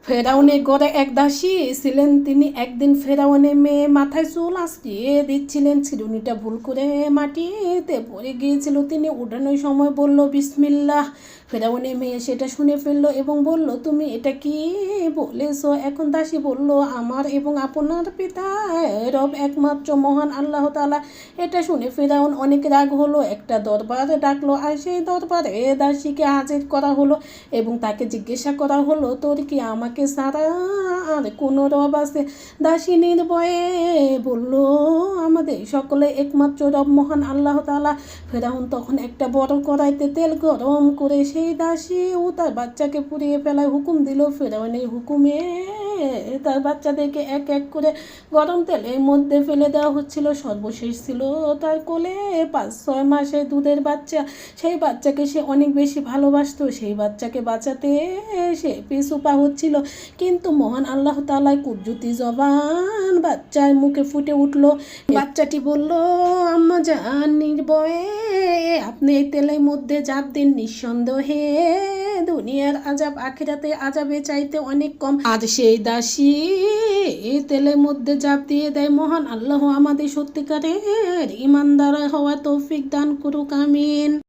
ফেরাউনের ঘরে এক দাসী ছিলেন। তিনি একদিন ফেরাউনের মেয়ে মাথায় চুল আঁচড়িয়ে দিচ্ছিলেন। চিরুনিটা ভুল করে মাটিতে পড়ে গিয়েছিল। তিনি উঠানোর সময় বলল, বিসমিল্লাহ। ফেরাউনের মেয়ে সেটা শুনে ফেললো এবং বলল, তুমি এটা কি বলেছো? এখন দাসী বলল, আমার এবং আপনার পিতা রব একমাত্র মহান আল্লাহ তাআলা। এটা শুনে ফেরাউন অনেক রাগ হলো। একটা দরবার ডাকলো, আর সেই দরবারে দাসীকে হাজির করা হলো এবং তাকে জিজ্ঞাসা করা হলো, তোর কি আমাকে ছাড়া আর কোনো রব আছে? দাসী নির্ভয়ে বলল, আমাদের সকলে একমাত্র রব মহান আল্লাহ তাআলা। ফেরাউন তখন একটা বড় কড়াইতে তেল গরম করে সেই দাসী ও তার বাচ্চাকে পুড়িয়ে ফেলার হুকুম দিল। ফেরাউনের হুকুমে তার বাচ্চাদেরকে এক এক করে গরম তেলের মধ্যে ফেলে দেওয়া হচ্ছিল। সর্বশেষ ছিল তার কোলে 5-6 মাসের দুধের বাচ্চা। সেই বাচ্চাকে সে অনেক বেশি ভালোবাসতো। সেই বাচ্চাকে বাঁচাতে সে পিছুপা হচ্ছিল, কিন্তু মহান আল্লাহ তাআলার কুদরতি জবান বাচ্চার মুখে ফুটে উঠল। বাচ্চাটি বলল, আম্মা জান, নির্ভয়ে আপনি এই তেলের মধ্যে ঝাঁপ দিন। নিঃসন্দেহে দুনিয়ার আজাব আখিরাতে আজাবে চাইতে অনেক কম। আর সেই দাসী এই তেলের মধ্যে ঝাঁপ দিয়ে দেয়। মহান আল্লাহ আমাদের সত্যিকারের ইমানদার হওয়া তৌফিক দান করুক, আমিন।